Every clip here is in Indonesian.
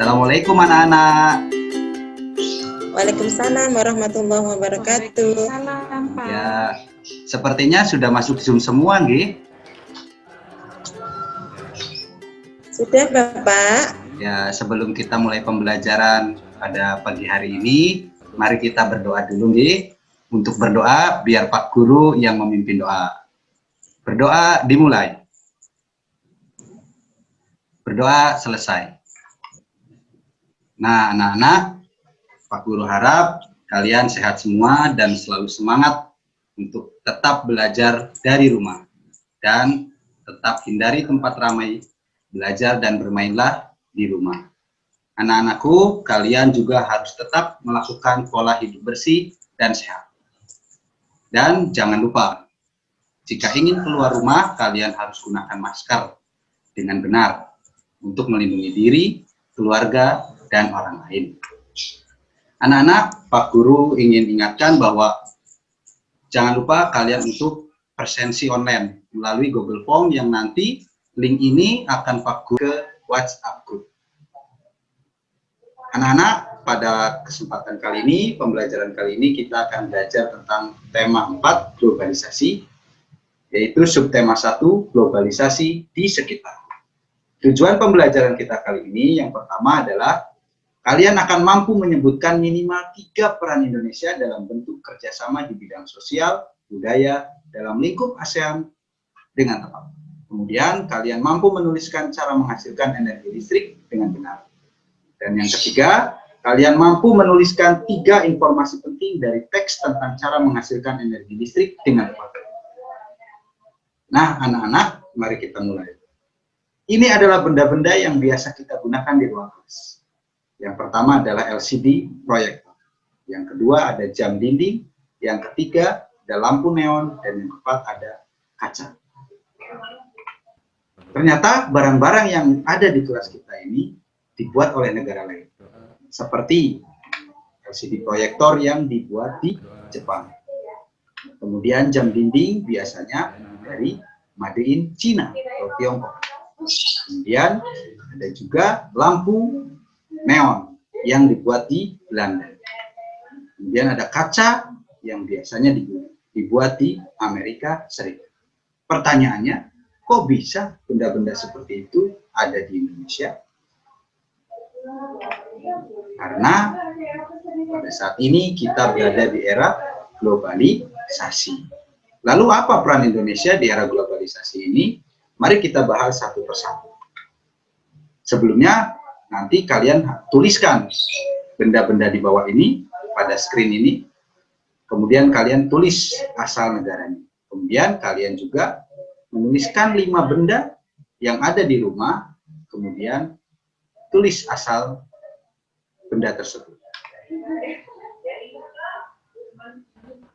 Assalamualaikum anak-anak. Waalaikumsalam warahmatullahi wabarakatuh. Salam, Pak. Ya, sepertinya sudah masuk Zoom semua, nggih? Sudah, Bapak? Ya, sebelum kita mulai pembelajaran pada pagi hari ini, mari kita berdoa dulu, nggih. Untuk berdoa, biar Pak Guru yang memimpin doa. Berdoa dimulai. Berdoa selesai. Nah, anak-anak, Pak Guru harap kalian sehat semua dan selalu semangat untuk tetap belajar dari rumah. Dan tetap hindari tempat ramai, belajar dan bermainlah di rumah. Anak-anakku, kalian juga harus tetap melakukan pola hidup bersih dan sehat. Dan jangan lupa, jika ingin keluar rumah, kalian harus gunakan masker dengan benar untuk melindungi diri, keluarga, dan orang lain. Anak-anak, Pak Guru ingin ingatkan bahwa jangan lupa kalian untuk presensi online melalui Google Form yang nanti link ini akan Pak Guru ke WhatsApp Group. Anak-anak, pada kesempatan kali ini, pembelajaran kali ini kita akan belajar tentang tema 4, globalisasi, yaitu subtema 1, globalisasi di sekitar. Tujuan pembelajaran kita kali ini yang pertama adalah kalian akan mampu menyebutkan minimal 3 peran Indonesia dalam bentuk kerjasama di bidang sosial, budaya, dalam lingkup ASEAN dengan tepat. Kemudian kalian mampu menuliskan cara menghasilkan energi listrik dengan benar. Dan yang ketiga, kalian mampu menuliskan 3 informasi penting dari teks tentang cara menghasilkan energi listrik dengan tepat. Nah, anak-anak, mari kita mulai. Ini adalah benda-benda yang biasa kita gunakan di ruang kelas. Yang pertama adalah LCD proyektor. Yang kedua ada jam dinding. Yang ketiga ada lampu neon. Dan yang keempat ada kaca. Ternyata barang-barang yang ada di kelas kita ini dibuat oleh negara lain. Seperti LCD proyektor yang dibuat di Jepang. Kemudian jam dinding biasanya dari made in China atau Tiongkok. Kemudian ada juga lampu neon yang dibuat di Belanda. Kemudian ada kaca yang biasanya dibuat di Amerika Serikat. Pertanyaannya, kok bisa benda-benda seperti itu ada di Indonesia? Karena pada saat ini kita berada di era globalisasi. Lalu apa peran Indonesia di era globalisasi ini? Mari kita bahas satu persatu. Sebelumnya, nanti kalian tuliskan benda-benda di bawah ini, pada screen ini. Kemudian kalian tulis asal negaranya. Kemudian kalian juga menuliskan 5 benda yang ada di rumah. Kemudian tulis asal benda tersebut.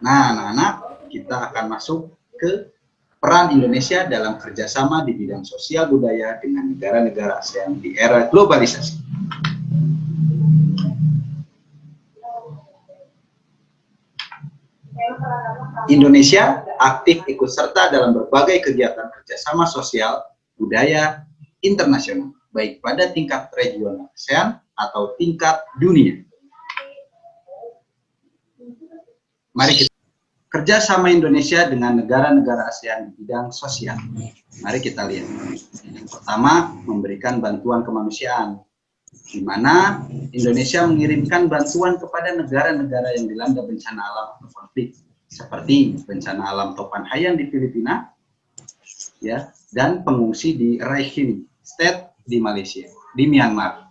Nah, anak-anak, kita akan masuk ke peran Indonesia dalam kerjasama di bidang sosial budaya dengan negara-negara ASEAN di era globalisasi. Indonesia aktif ikut serta dalam berbagai kegiatan kerjasama sosial budaya internasional, baik pada tingkat regional ASEAN atau tingkat dunia. Mari kita kerjasama Indonesia dengan negara-negara ASEAN di bidang sosial. Mari kita lihat. Yang pertama, memberikan bantuan kemanusiaan, di mana Indonesia mengirimkan bantuan kepada negara-negara yang dilanda bencana alam atau konflik, seperti bencana alam Topan Hayang di Filipina, ya, dan pengungsi di Rakhine State di Malaysia, di Myanmar.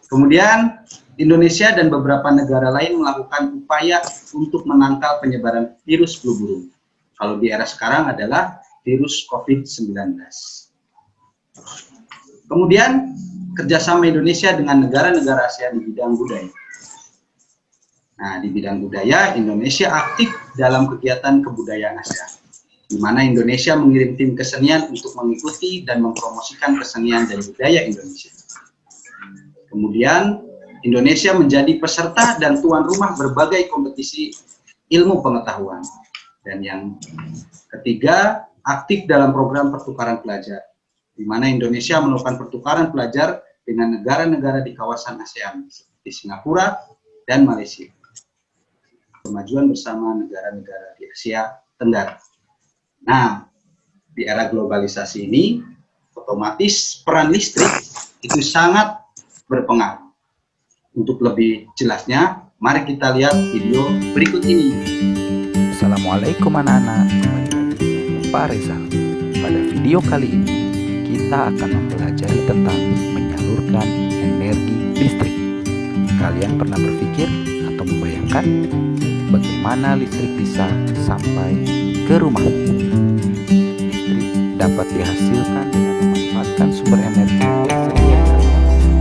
Kemudian Indonesia dan beberapa negara lain melakukan upaya untuk menangkal penyebaran virus flu burung. Kalau di era sekarang adalah virus COVID-19. Kemudian kerjasama Indonesia dengan negara-negara ASEAN di bidang budaya. Nah, di bidang budaya, Indonesia aktif dalam kegiatan kebudayaan ASEAN, di mana Indonesia mengirim tim kesenian untuk mengikuti dan mempromosikan kesenian dan budaya Indonesia. Kemudian Indonesia menjadi peserta dan tuan rumah berbagai kompetisi ilmu pengetahuan. Dan yang ketiga, aktif dalam program pertukaran pelajar, di mana Indonesia melakukan pertukaran pelajar dengan negara-negara di kawasan ASEAN seperti Singapura dan Malaysia. Kemajuan bersama negara-negara di Asia Tenggara. Nah, di era globalisasi ini, otomatis peran listrik itu sangat berpengaruh. Untuk lebih jelasnya, mari kita lihat video berikut ini. Assalamualaikum anak-anak, Pak Reza. Pada video kali ini, kita akan mempelajari tentang menyalurkan energi listrik. Kalian pernah berpikir atau membayangkan bagaimana listrik bisa sampai ke rumah? Listrik dapat dihasilkan dengan memanfaatkan sumber energi yang tersedia,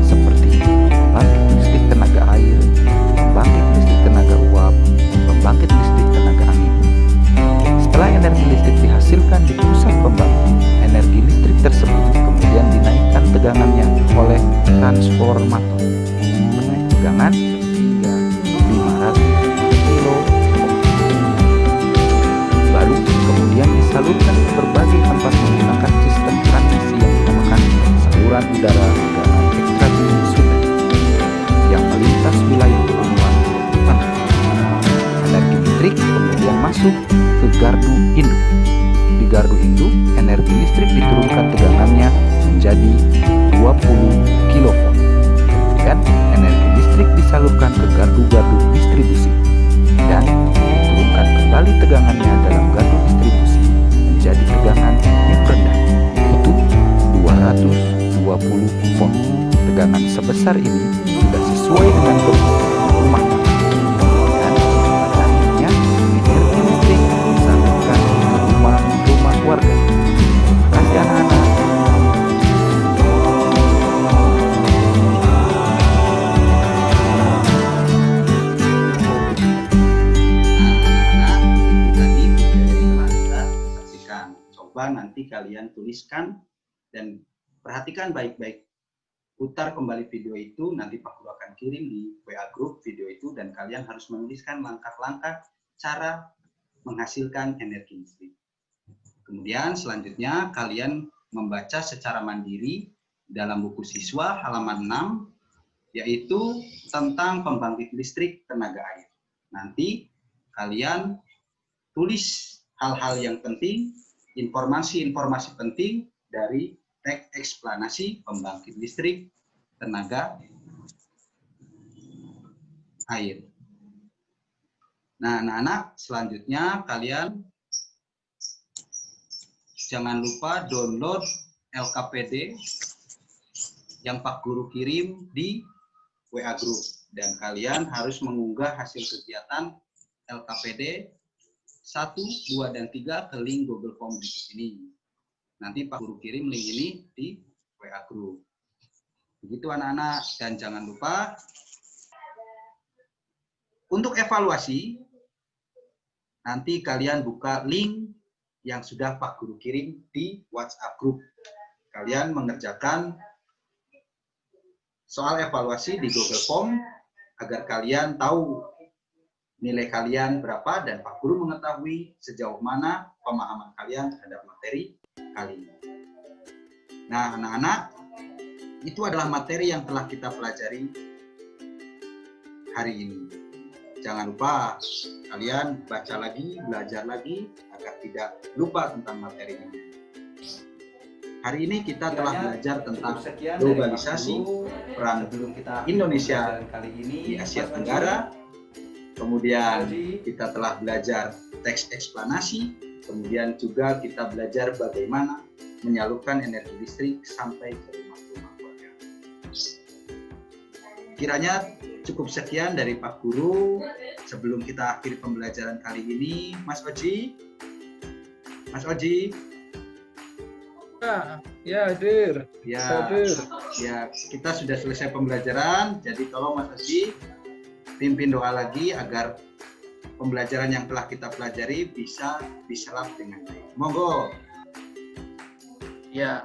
seperti pembangkit listrik tenaga air, pembangkit listrik tenaga uap, pembangkit listrik tenaga angin. Setelah energi listrik dihasilkan di pusat pembangkit, energi listrik tersebut kemudian dinaikkan tegangannya oleh transformator. Menaik tegangan hingga 500 kV. Baru kemudian disalurkan ke berbagai tempat menggunakan sistem transmisi yang dinamakan saluran udara tegangan ekstrasinusunda yang melintas wilayah pegunungan tanah. Energi listrik kemudian masuk ke gardu induk. Di gardu induk, energi listrik diturunkan tegangannya menjadi 20 kV. Kemudian energi listrik disalurkan ke gardu-gardu distribusi dan diturunkan kembali tegangannya dalam gardu distribusi menjadi tegangan yang rendah, yaitu 220 volt. Tegangan sebesar ini sudah sesuai dengan kebutuhan rumah tangga. Dan pada akhirnya energi listrik disalurkan ke rumah-rumah warga. Terima kasih anak-anak. Tadi video yang telah kita saksikan. Coba nanti kalian tuliskan dan perhatikan baik-baik. Putar kembali video itu, nanti Pak Guru akan kirim di WA Group video itu, dan kalian harus menuliskan langkah-langkah cara menghasilkan energi listrik. Kemudian selanjutnya kalian membaca secara mandiri dalam buku siswa halaman 6, yaitu tentang pembangkit listrik tenaga air. Nanti kalian tulis hal-hal yang penting, informasi-informasi penting dari teks eksplanasi pembangkit listrik tenaga air. Nah, anak-anak, selanjutnya kalian jangan lupa download LKPD yang Pak Guru kirim di WA Group, dan kalian harus mengunggah hasil kegiatan LKPD 1, 2, dan 3 ke link Google Form berikut ini. Nanti Pak Guru kirim link ini di WA Group. Begitu anak-anak, dan jangan lupa untuk evaluasi, nanti kalian buka link yang sudah Pak Guru kirim di WhatsApp Group. Kalian mengerjakan soal evaluasi di Google Form agar kalian tahu nilai kalian berapa dan Pak Guru mengetahui sejauh mana pemahaman kalian terhadap materi kali ini. Nah, anak-anak, itu adalah materi yang telah kita pelajari hari ini. Jangan lupa kalian baca lagi, belajar lagi agar tidak lupa tentang materi ini. Hari ini kita telah belajar tentang globalisasi, peran Indonesia di Asia Tenggara. Kemudian kita telah belajar teks eksplanasi. Kemudian juga kita belajar bagaimana menyalurkan energi listrik sampai ke rumah-rumah warga. Kiranya cukup sekian dari Pak Guru. Sebelum kita akhiri pembelajaran kali ini, Mas Oji. Mas Oji. Ya, hadir. Ya, kita sudah selesai pembelajaran. Jadi tolong Mas Oji pimpin doa lagi agar pembelajaran yang telah kita pelajari bisa diserap dengan baik. Monggo. Ya,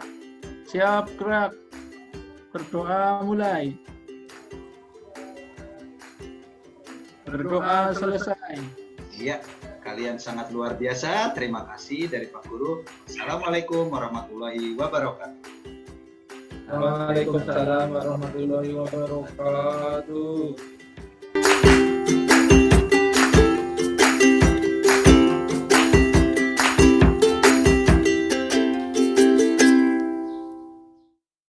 siap gerak. Berdoa mulai. Berdoa selesai. Iya, kalian sangat luar biasa. Terima kasih dari Pak Guru. Assalamualaikum warahmatullahi wabarakatuh. Waalaikumsalam warahmatullahi wabarakatuh.